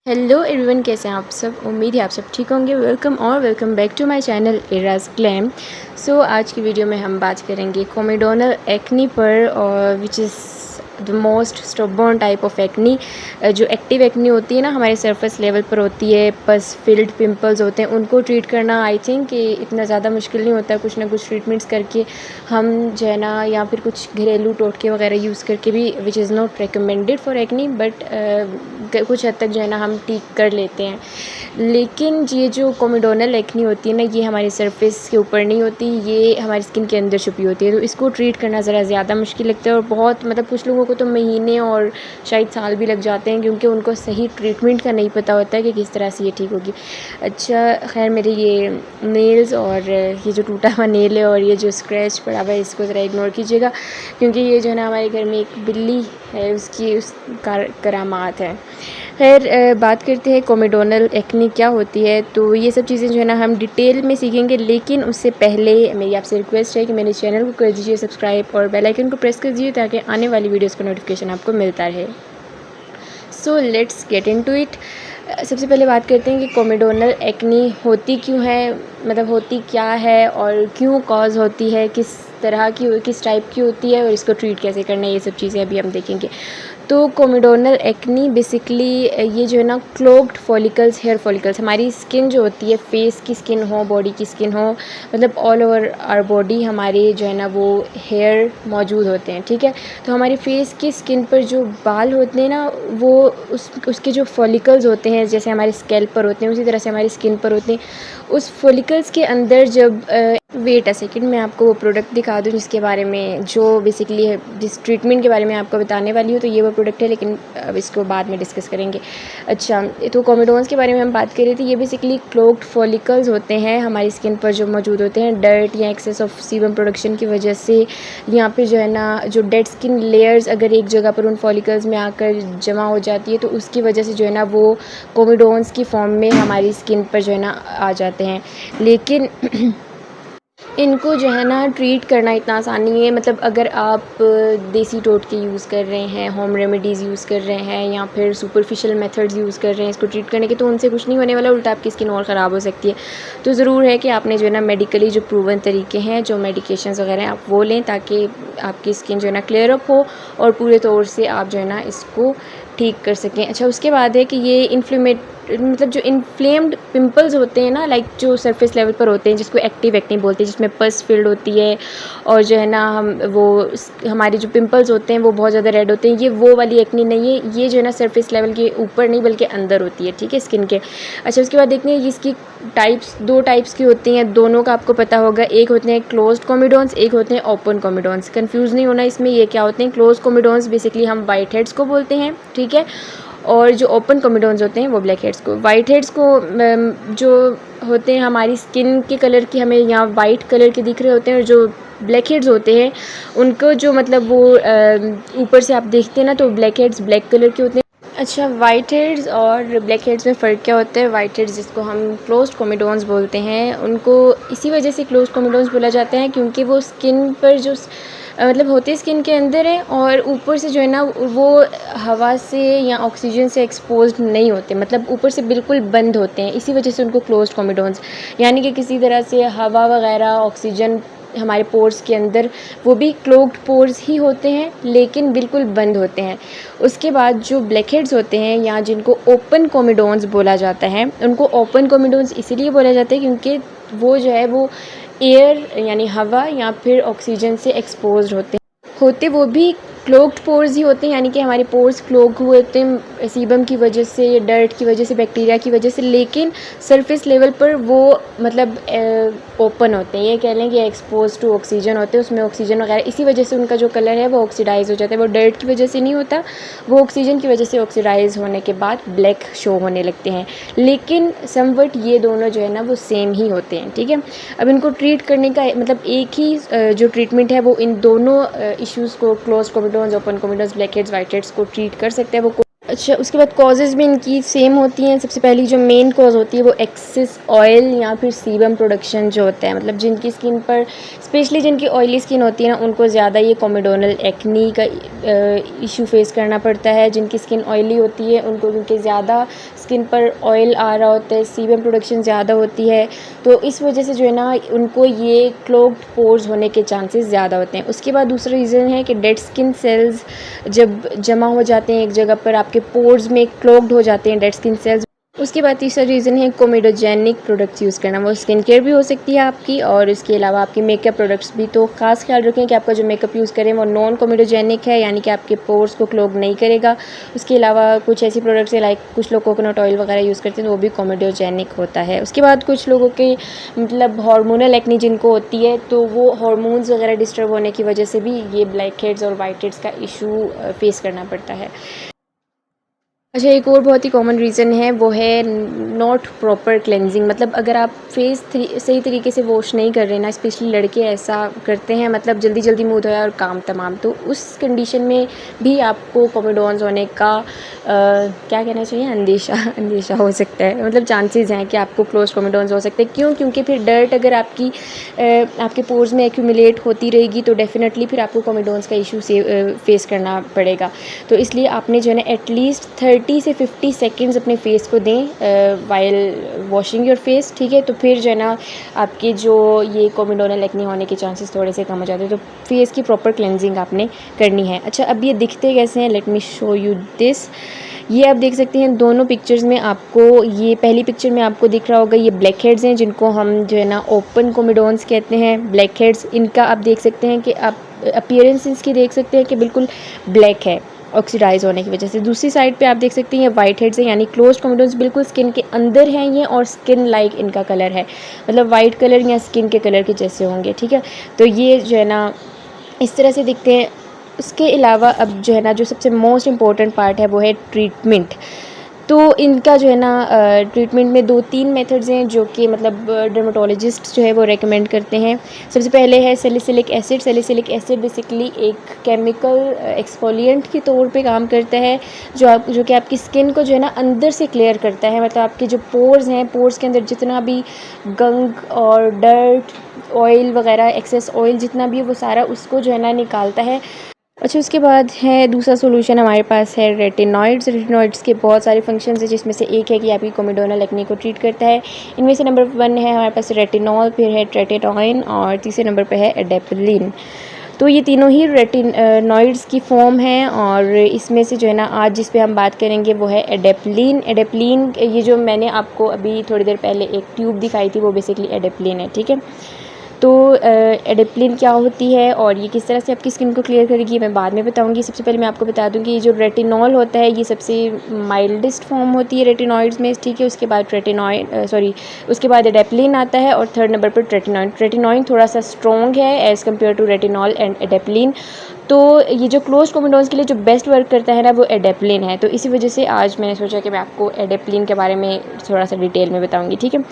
Hello everyone, कैसे हैं आप सब। उम्मीद है आप सब ठीक होंगे। Welcome back to my channel Eraj glam. So आज की वीडियो में हम बात करेंगे कोमिडोनल एक्नी पर, और which is the most stubborn type of acne. जो एक्टिव एक्नी होती है ना, हमारे सरफेस लेवल पर होती है, पस फिल्ड पिंपल्स होते हैं, उनको ट्रीट करना आई थिंक कि इतना ज़्यादा मुश्किल नहीं होता। कुछ ना कुछ ट्रीटमेंट्स करके हम जो है ना, या फिर कुछ घरेलू टोटके वगैरह यूज़ करके भी, which is not recommended for acne, but कुछ हद तक जो है ना हम ठीक कर लेते हैं। लेकिन ये जो कोमिडोनल एक्नी होती है ना, ये हमारी सरफेस के ऊपर नहीं होती, ये हमारी स्किन के अंदर छुपी होती है। तो इसको ट्रीट करना ज़रा ज़्यादा मुश्किल लगता है, और बहुत कुछ लोगों को तो महीने और शायद साल भी लग जाते हैं, क्योंकि उनको सही ट्रीटमेंट का नहीं पता होता है कि किस तरह से ये ठीक होगी। अच्छा खैर, मेरे ये नेल्स और ये जो टूटा हुआ नेल है और ये जो स्क्रैच पड़ा हुआ है, इसको ज़रा इग्नोर कीजिएगा, क्योंकि ये जो है ना, हमारे घर में एक बिल्ली है, उसकी उस करामात है। खैर, बात करते हैं कोमिडोनल एक्नी क्या होती है। तो ये सब चीज़ें जो है ना हम डिटेल में सीखेंगे, लेकिन उससे पहले मेरी आपसे रिक्वेस्ट है कि मेरे चैनल को कर दीजिए सब्सक्राइब और बेल आइकन को प्रेस कर दीजिए, ताकि आने वाली वीडियोस का नोटिफिकेशन आपको मिलता रहे। So let's get into it. सबसे पहले बात करते हैं कि कोमिडोनल एक्नी होती क्यों है, मतलब होती क्या है और क्यों कॉज होती है, किस तरह की, किस टाइप की होती है, और इसको ट्रीट कैसे करना है, ये सब चीज़ें अभी हम देखेंगे। तो कोमिडोनल एक्नी बेसिकली ये जो है ना, क्लोग्ड फॉलिकल्स, हेयर फॉलिकल्स, हमारी स्किन जो होती है, फेस की स्किन हो, बॉडी की स्किन हो, मतलब ऑल ओवर आवर बॉडी हमारे जो है ना वो हेयर मौजूद होते हैं, ठीक है। तो हमारी फेस की स्किन पर जो बाल होते हैं ना, वो उसके जो फॉलिकल्स होते हैं, जैसे हमारे स्कैल्प पर होते हैं, उसी तरह से हमारी स्किन पर होते हैं। उस फॉलिकल्स के अंदर जब वेट अ सेकेंड, मैं आपको वो प्रोडक्ट दिखा दूँ जिसके बारे में, जो बेसिकली है, जिस ट्रीटमेंट के बारे में आपको बताने वाली हूँ। तो ये वो प्रोडक्ट है, लेकिन अब इसको बाद में डिस्कस करेंगे। अच्छा, तो कोमिडोन्स के बारे में हम बात कर रहे थे। ये बेसिकली क्लोग्ड फॉलिकल्स होते हैं हमारी स्किन पर जो मौजूद होते हैं, डर्ट या एक्सेस ऑफ सीबम प्रोडक्शन की वजह से। यहाँ पे जो है ना, जो डेड स्किन लेयर्स अगर एक जगह पर उन फॉलिकल्स में आकर जमा हो जाती है, तो उसकी वजह से जो है ना वो कोमिडोन्स की फॉर्म में हमारी स्किन पर जो है ना आ जाते हैं। लेकिन इनको जो है ना ट्रीट करना इतना आसान नहीं है। मतलब अगर आप देसी टोटके यूज़ कर रहे हैं, होम रेमेडीज़ यूज़ कर रहे हैं, या फिर सुपरफिशियल मेथड्स यूज़ कर रहे हैं इसको ट्रीट करने के, तो उनसे कुछ नहीं होने वाला, उल्टा आपकी स्किन और ख़राब हो सकती है। तो ज़रूर है कि आपने जो है ना मेडिकली जो प्रूवन तरीके हैं, जो मेडिकेशंस वगैरह हैं, आप वो लें, ताकि आपकी स्किन जो है ना क्लियर अप हो और पूरे तौर से आप जो है ना इसको ठीक कर सकें। अच्छा, उसके बाद है कि ये मतलब जो इन्फ्लेम्ड पिंपल्स होते हैं ना, लाइक जो सरफेस लेवल पर होते हैं, जिसको एक्टिव एक्नी बोलते हैं, जिसमें पस फील्ड होती है, और जो है ना हमारे जो पिंपल्स होते हैं वो बहुत ज़्यादा रेड होते हैं, ये वो वाली एक्नी नहीं है। ये जो है ना सरफेस लेवल के ऊपर नहीं, बल्कि अंदर होती है, ठीक है, स्किन के। अच्छा, उसके बाद देखते हैं इसकी दो टाइप्स की होती हैं, दोनों का आपको पता होगा। एक होते हैं क्लोज्ड कोमिडोन्स, एक होते हैं ओपन कोमिडोन्स। कंफ्यूज नहीं होना इसमें, ये क्या होते हैं। क्लोज कोमिडोन्स बेसिकली हम वाइट हेड्स को बोलते हैं, ठीक है, और जो ओपन कोमिडोन्स होते हैं वो ब्लैक हेड्स को। वाइट हेड्स को जो होते हैं हमारी स्किन के कलर की, हमें यहाँ वाइट कलर के दिख रहे होते हैं, और जो ब्लैक हेड्स होते हैं उनको जो मतलब वो ऊपर से आप देखते हैं ना, तो ब्लैक हेड्स ब्लैक कलर के होते हैं। अच्छा, वाइट हेड्स और ब्लैक हेड्स में फ़र्क क्या होता है। वाइट हेड्स, जिसको हम क्लोज्ड कोमिडोन्स बोलते हैं, उनको इसी वजह से क्लोज्ड कोमिडोन्स बोला जाता है, क्योंकि वो स्किन पर जो मतलब होते स्किन के अंदर है, और ऊपर से जो है ना वो हवा से या ऑक्सीजन से एक्सपोज्ड नहीं होते, मतलब ऊपर से बिल्कुल बंद होते हैं। इसी वजह से उनको क्लोज्ड कोमिडोन्स, यानी कि किसी तरह से हवा वगैरह, ऑक्सीजन हमारे पोर्स के अंदर, वो भी क्लोग्ड पोर्स ही होते हैं, लेकिन बिल्कुल बंद होते हैं। उसके बाद जो ब्लैक हेड्स होते हैं, या जिनको ओपन कोमिडोन्स बोला जाता है, उनको ओपन कोमिडोन्स इसीलिए बोला जाता है क्योंकि वो जो है वो एयर यानी हवा या फिर ऑक्सीजन से एक्सपोज्ड होते वो भी क्लोग्ड पोर्स ही होते हैं, यानी कि हमारे पोर्स क्लोग हुए होते हैं सीबम की वजह से, डर्ट की वजह से, बैक्टीरिया की वजह से, लेकिन सरफेस लेवल पर वो मतलब ओपन होते हैं। ये कह लें कि एक्सपोज टू ऑक्सीजन होते हैं, उसमें ऑक्सीजन वगैरह, इसी वजह से उनका जो कलर है वो ऑक्सीडाइज हो जाता है। वो डर्ट की वजह से नहीं होता, वो ऑक्सीजन की वजह से ऑक्सीडाइज होने के बाद ब्लैक शो होने लगते हैं। लेकिन समवट ये दोनों जो है ना वो सेम ही होते हैं, ठीक है। अब इनको ट्रीट करने का मतलब एक ही जो ट्रीटमेंट है वो इन दोनों इश्यूज़ को, close comedones, open comedones, blackheads, whiteheads को ट्रीट कर सकते हैं वो। अच्छा, उसके बाद कॉजेज़ भी इनकी सेम होती हैं। सबसे पहली जो मेन कॉज होती है वो एक्सेस ऑयल या फिर सीबम प्रोडक्शन जो होता है, मतलब जिनकी स्किन पर, स्पेशली जिनकी ऑयली स्किन होती है ना, उनको ज़्यादा ये कोमिडोनल एक्नी का इशू फेस करना पड़ता है। जिनकी स्किन ऑयली होती है उनको, क्योंकि ज़्यादा स्किन पर ऑयल आ रहा होता है, सीबम प्रोडक्शन ज़्यादा होती है, तो इस वजह से जो है ना उनको ये क्लोग्ड पोर्स होने के चांसेस ज़्यादा होते हैं। उसके बाद दूसरा रीज़न है कि डेड स्किन सेल्स जब जमा हो जाते हैं एक जगह पर, आपके पोर्स में क्लोग्ड हो जाते हैं डेड स्किन सेल्स। उसके बाद तीसरा रीज़न है कोमेडोजेनिक प्रोडक्ट्स यूज़ करना। वो स्किन केयर भी हो सकती है आपकी, और इसके अलावा आपके मेकअप प्रोडक्ट्स भी। तो ख़ास ख्याल रखें कि आपका जो मेकअप यूज़ करें वो नॉन कोमेडोजेनिक है, यानी कि आपके पोर्स को क्लोग नहीं करेगा। उसके अलावा कुछ ऐसी प्रोडक्ट्स है, लाइक कुछ लोग कोकोनट ऑयल वगैरह यूज़ करते हैं तो वो भी कोमेडोजेनिक होता है। उसके बाद कुछ लोगों के मतलब हार्मोनल एक्नी जिनको होती है, तो वो हार्मोन्स वगैरह डिस्टर्ब होने की वजह से भी ये ब्लैक हेड्स और वाइट हेड्स का इशू फेस करना पड़ता है। अच्छा, एक और बहुत ही कॉमन रीज़न है, वो है नॉट प्रॉपर क्लेंजिंग। मतलब अगर आप फेस सही तरीके से वॉश नहीं कर रहे ना, स्पेशली लड़के ऐसा करते हैं, मतलब जल्दी जल्दी मुँह धोया और काम तमाम, तो उस कंडीशन में भी आपको कोमेडोन्स होने का क्या कहना चाहिए, अंदेशा हो सकता है। मतलब चांसेस हैं कि आपको क्लोज कोमेडोन्स हो सकते हैं। क्यों? क्योंकि फिर डर्ट अगर आपके पोर्स में एक्यूमुलेट होती रहेगी तो डेफिनेटली फिर आपको कोमेडोन्स का इशू से फेस करना पड़ेगा। तो इसलिए आपने जो है ना एटलीस्ट 30 से 50 सेकेंड्स अपने फेस को दें वाइल वॉशिंग योर फेस, ठीक है। तो फिर जो है ना आपके जो ये कोमेडोनल एक्ने होने के चांसेस थोड़े से कम हो जाते हैं। तो फेस की प्रॉपर क्लेंजिंग आपने करनी है। अच्छा, अब ये दिखते कैसे हैं, let me show you this. ये आप देख सकते हैं दोनों पिक्चर्स में आपको, ये पहली पिक्चर में आपको दिख रहा होगा, ये ब्लैक हेड्स हैं जिनको हम जो है ना ओपन कोमेडोन्स कहते हैं। ब्लैक हेड्स, इनका आप देख सकते हैं कि आप अपीयरेंस इसकी देख सकते हैं कि बिल्कुल ब्लैक है ऑक्सीडाइज होने की वजह से। दूसरी साइड पे आप देख सकते हैं ये वाइट हेड्स हैं, यानी क्लोज्ड कोमेडोन्स बिल्कुल स्किन के अंदर हैं ये, और स्किन लाइक इनका कलर है, मतलब वाइट कलर या स्किन के कलर के जैसे होंगे, ठीक है। तो ये जो है ना इस तरह से दिखते हैं। उसके अलावा अब जो है ना जो सबसे मोस्ट इम्पॉर्टेंट पार्ट है वो है ट्रीटमेंट। तो इनका जो है ना ट्रीटमेंट में 2-3 मेथड्स हैं जो कि मतलब डर्मेटोलॉजिस्ट जो है वो रेकमेंड करते हैं। सबसे पहले है salicylic acid. Salicylic acid basically एक केमिकल एक्सफोलिएंट के तौर पे काम करता है, जो कि आपकी स्किन को जो है ना अंदर से क्लियर करता है। मतलब आपके जो पोर्स हैं, पोर्स के अंदर जितना भी गंग और डर्ट, ऑयल वगैरह, एक्सेस ऑयल जितना भी है, वो सारा उसको जो है ना निकालता है। अच्छा, उसके बाद है दूसरा सोल्यूशन हमारे पास है रेटिनॉइड्स। रेटिनॉइड्स के बहुत सारे फंक्शंस हैं, जिसमें से एक है कि आपकी कोमेडोनल एक्ने को ट्रीट करता है। इनमें से नंबर 1 है हमारे पास रेटिनॉल, फिर है ट्रेटेनॉइन, और तीसरे नंबर पे है एडेप्लिन। तो ये तीनों ही रेटिनॉइड्स की फॉर्म हैं, और इसमें से जो है ना आज जिस पे हम बात करेंगे वो है एडेप्लिन। एडेप्लिन, ये जो मैंने आपको अभी थोड़ी देर पहले एक ट्यूब दिखाई थी, वो बेसिकली एडेप्लिन है, ठीक है। तो एडेप्लिन क्या होती है और ये किस तरह से आपकी स्किन को क्लियर करेगी, मैं बाद में बताऊंगी। सबसे पहले मैं आपको बता दूं कि ये जो रेटिनॉल होता है ये सबसे माइल्डेस्ट फॉर्म होती है रेटिनॉइड्स में, ठीक है। उसके बाद एडेप्लिन आता है, और थर्ड नंबर पर ट्रेटिनॉइन। ट्रेटिनॉइन थोड़ा सा स्ट्रॉन्ग है as compare to retinol and adapalene. तो ये जो क्लोज कोमेडोन्स के लिए जो बेस्ट वर्क करता है ना, वो एडेप्लिन है। तो इसी वजह से आज मैंने सोचा कि मैं आपको एडेप्लिन के बारे में थोड़ा सा डिटेल में बताऊंगी, ठीक है।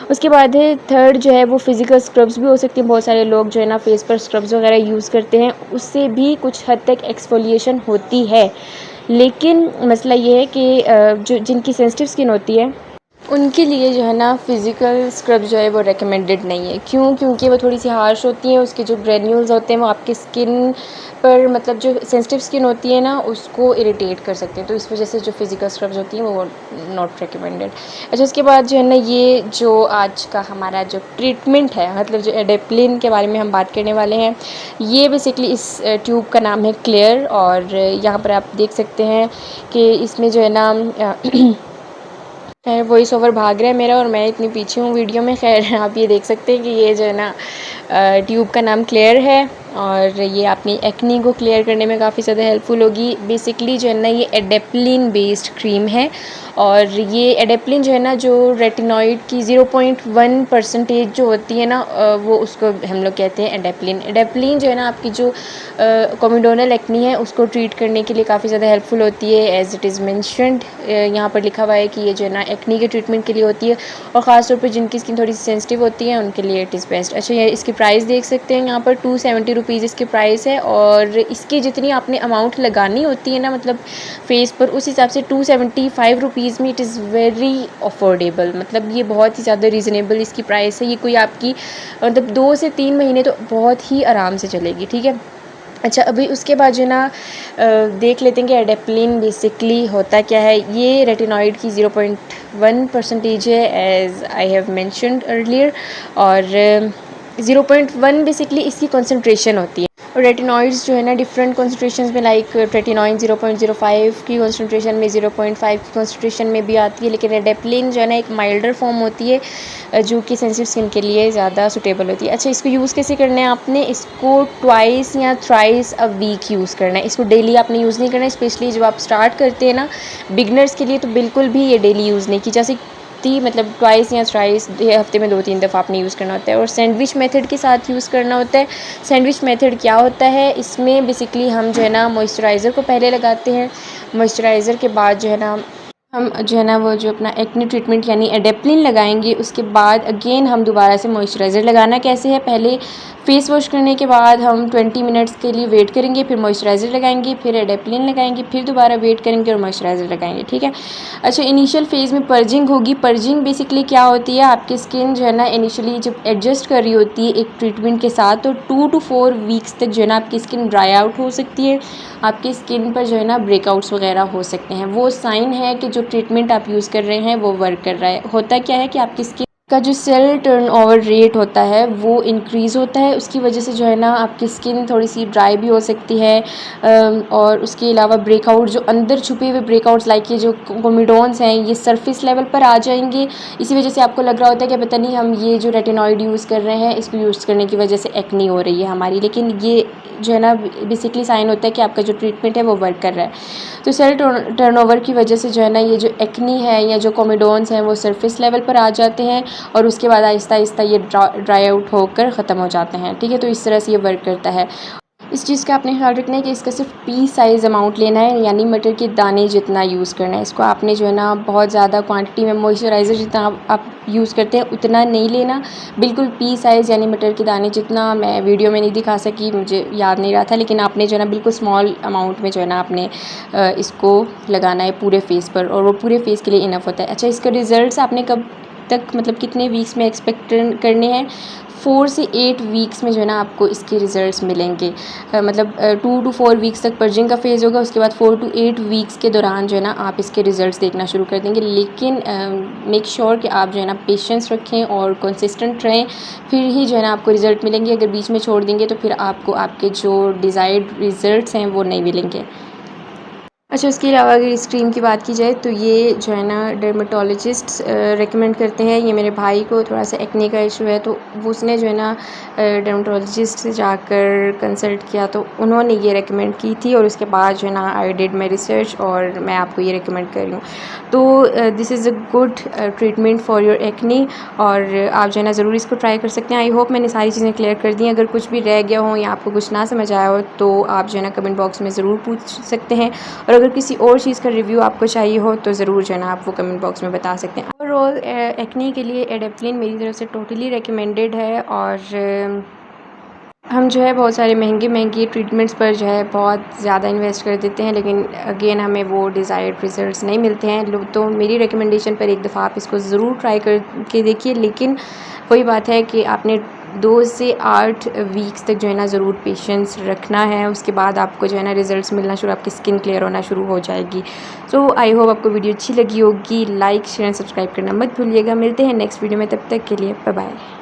उसके बाद है थर्ड जो है वो फिजिकल स्क्रब्स भी हो सकती हैं। बहुत सारे लोग जो है ना फेस पर स्क्रब्स वगैरह यूज़ करते हैं, उससे भी कुछ हद तक एक्सफोलिएशन होती है। लेकिन मसला ये है कि जिनकी सेंसिटिव स्किन होती है उनके लिए जो है ना फ़िज़िकल स्क्रब जो है वो रेकमेंडेड नहीं है। क्यों? क्योंकि वो थोड़ी सी हार्श होती हैं, उसके जो ग्रेन्यूल्स होते हैं वो आपकी स्किन पर, मतलब जो सेंसिटिव स्किन होती है ना, उसको इरिटेट कर सकते हैं। तो इस वजह से जो फ़िज़िकल स्क्रब्स होती हैं वो नॉट रेकमेंडेड। अच्छा, उसके बाद जो है ना ये जो आज का हमारा जो ट्रीटमेंट है, मतलब जो एडेप्लिन के बारे में हम बात करने वाले हैं, ये बेसिकली इस ट्यूब का नाम है क्लियर। और यहाँ पर आप देख सकते हैं कि इसमें जो है ना खैर वॉइस ओवर भाग रहा है मेरा और मैं इतनी पीछे हूँ वीडियो में। खैर आप ये देख सकते हैं कि ये जो है ना ट्यूब का नाम क्लियर है, और ये अपनी एक्नी को क्लियर करने में काफ़ी ज़्यादा हेल्पफुल होगी। बेसिकली जो है ना ये एडेप्लिन बेस्ड क्रीम है, और ये एडेप्लिन जो है ना जो रेटिनॉइड की 0.1% जो होती है ना, वो उसको हम लोग कहते हैं एडेप्लिन। एडेप्लिन जो है ना आपकी जो कोमेडोनल एक्नी है उसको ट्रीट करने के लिए काफ़ी ज़्यादा हेल्पफुल होती है। एज इट इज़ मैंशनड, यहाँ पर लिखा हुआ है कि ये जो है ना एक्नी के ट्रीटमेंट के लिए होती है, और ख़ासतौर पर जिनकी स्किन थोड़ी सी सेंसिटिव होती है उनके लिए इट इज़ बेस्ट। अच्छा, ये इसकी प्राइस देख सकते हैं, यहाँ पर 270 रुपीज़ इसकी प्राइस है, और इसकी जितनी आपने अमाउंट लगानी होती है ना, मतलब फेस पर, उस हिसाब से 275 रुपीज़ में इट इज़ वेरी अफोर्डेबल। मतलब ये बहुत ही ज़्यादा रीज़नेबल इसकी प्राइस है। ये कोई आपकी मतलब 2 से 3 महीने तो बहुत ही आराम से चलेगी, ठीक है। अच्छा, अभी उसके बाद जो है ना देख लेते हैं कि एडेप्लिन बेसिकली होता क्या है। ये रेटिनॉइड की 0.1% है, as I have mentioned earlier, और 0.1 बेसिकली इसकी कंसंट्रेशन होती है। और रेटिनॉइड्स जो है ना डिफरेंट कंसंट्रेशंस में, लाइक ट्रेटिनॉइन 0.05 की कंसंट्रेशन में, 0.5 की कंसंट्रेशन में भी आती है, लेकिन एडेप्लिन जो है ना एक माइल्डर फॉर्म होती है जो कि सेंसिटिव स्किन के लिए ज़्यादा सूटेबल होती है। अच्छा, इसको यूज़ कैसे करना है आपने? इसको ट्वाइस या थ्राइस अ वीक यूज़ करना है। इसको डेली आपने यूज़ नहीं करना है, स्पेशली जब आप स्टार्ट करते हैं ना बिगनर्स के लिए, तो बिल्कुल भी ये डेली यूज़ नहीं की जा सकती। मतलब ट्वाइस या थ्राइस हफ्ते में 2-3 दफ़ा आपने यूज़ करना होता है। और सैंडविच मेथड के साथ यूज़ करना होता है। सैंडविच मेथड क्या होता है? इसमें बेसिकली हम जो है ना मॉइस्चराइज़र को पहले लगाते हैं। मॉइस्चराइज़र के बाद जो है ना हम जो है ना वो जो अपना एक्ने ट्रीटमेंट यानी एडेप्लिन लगाएंगे। उसके बाद अगेन हम दोबारा से मॉइस्चराइज़र लगाना कैसे है? पहले फेस वॉश करने के बाद हम 20 मिनट्स के लिए वेट करेंगे, फिर मॉइस्चराइज़र लगाएंगे, फिर एडेप्लिन लगाएंगे, फिर दोबारा वेट करेंगे और मॉइस्चराइज़र लगाएंगे, ठीक है। अच्छा, इनिशियल फेज़ में पर्जिंग होगी। पर्जिंग बेसिकली क्या होती है? आपकी स्किन जो है ना इनिशियली जब एडजस्ट कर रही होती है एक ट्रीटमेंट के साथ, तो 2 to 4 वीक्स तक जो है ना आपकी स्किन ड्राई आउट हो सकती है। आपकी स्किन पर जो है ना ब्रेकआउट्स वगैरह हो सकते हैं। वो साइन है कि जो ट्रीटमेंट आप यूज़ कर रहे हैं वो वर्क कर रहा है। होता क्या है कि आपकी स्किन का जो सेल टर्नओवर रेट होता है वो इंक्रीज़ होता है। उसकी वजह से जो है ना आपकी स्किन थोड़ी सी ड्राई भी हो सकती है। और उसके अलावा ब्रेकआउट जो अंदर छुपे हुए ब्रेकआउट्स, लाइक ये जो कोमिडोन्स हैं, ये सरफेस लेवल पर आ जाएंगे। इसी वजह से आपको लग रहा होता है कि पता नहीं हम ये जो रेटिनॉइड यूज़ कर रहे हैं इसको यूज़ करने की वजह से एक्नी हो रही है हमारी, लेकिन ये जो है ना बेसिकली साइन होता है कि आपका जो ट्रीटमेंट है वो वर्क कर रहा है। तो सेल टर्नओवर की वजह से जो है ना ये जो एक्नी है या जो कोमिडोन्स हैं वो सरफेस लेवल पर आ जाते हैं, और उसके बाद आहिस्ता आहिस्ता ये ड्राई आउट होकर ख़त्म हो जाते हैं, ठीक है। तो इस तरह से ये वर्क करता है। इस चीज़ का आपने ख्याल रखना है कि इसका सिर्फ पी साइज़ अमाउंट लेना है, यानी मटर के दाने जितना यूज़ करना है। इसको आपने जो है ना बहुत ज़्यादा क्वांटिटी में मॉइस्चराइज़र जितना आप यूज़ करते हैं उतना नहीं लेना, बिल्कुल पी साइज़ यानी मटर के दाने जितना। मैं वीडियो में नहीं दिखा सकी, मुझे याद नहीं रहा था, लेकिन आपने जो है ना बिल्कुल स्मॉल अमाउंट में जो है ना आपने इसको लगाना है पूरे फेस पर, और वो पूरे फेस के लिए इनफ होता है। अच्छा, इसका रिज़ल्ट आपने कब तक, मतलब कितने वीक्स में एक्सपेक्ट करने हैं? 4 से 8 वीक्स में जो है ना आपको इसके रिज़ल्ट्स मिलेंगे। मतलब 2 to 4 वीक्स तक पर्जिंग का फेज़ होगा। उसके बाद 4 to 8 वीक्स के दौरान जो है ना आप इसके रिज़ल्ट्स देखना शुरू कर देंगे। लेकिन मेक श्योर कि आप जो है ना पेशेंस रखें और कंसिस्टेंट रहें, फिर ही जो है ना आपको रिज़ल्ट मिलेंगे। अगर बीच में छोड़ देंगे तो फिर आपको आपके जो डिज़ायर्ड रिज़ल्ट्स हैं वो नहीं मिलेंगे। अच्छा, उसके अलावा अगर इस क्रीम की बात की जाए तो ये जो है ना डर्मेटोलॉजिस्ट रेकमेंड करते हैं। ये मेरे भाई को थोड़ा सा एक्ने का इशू है, तो वो उसने जो है ना डर्मेटोलॉजिस्ट से जाकर कंसल्ट किया, तो उन्होंने ये रेकमेंड की थी, और उसके बाद जो है ना आई डिड माई रिसर्च और मैं आपको ये रेकमेंड कर रही हूँ। तो this is a good treatment for your acne, और आप जो है ना ज़रूर इसको ट्राई कर सकते हैं। आई होप मैंने सारी चीज़ें क्लियर कर दी। अगर कुछ भी रह गया हो या आपको कुछ ना समझ आया हो तो आप जो है ना कमेंट बॉक्स में ज़रूर पूछ सकते हैं, और अगर किसी और चीज़ का रिव्यू आपको चाहिए हो तो ज़रूर जो है ना आप वो कमेंट बॉक्स में बता सकते हैं। ओवरऑल एक्ने के लिए एडेप्लिन मेरी तरफ से टोटली रिकमेंडेड है, और हम जो है बहुत सारे महंगे ट्रीटमेंट्स पर जो है बहुत ज़्यादा इन्वेस्ट कर देते हैं, लेकिन अगेन हमें वो डिज़ायर्ड रिज़ल्ट्स नहीं मिलते हैं। तो मेरी रिकमेंडेशन पर एक दफ़ा आप इसको ज़रूर ट्राई करके देखिए, लेकिन वही बात है कि आपने 2 से 8 वीक्स तक जो है ना ज़रूर पेशेंस रखना है। उसके बाद आपको जो है ना रिज़ल्ट्स मिलना शुरू, आपकी स्किन क्लियर होना शुरू हो जाएगी। सो आई होप आपको वीडियो अच्छी लगी होगी। लाइक शेयर एंड सब्सक्राइब करना मत भूलिएगा। मिलते हैं नेक्स्ट वीडियो में, तब तक के लिए बाय बाय।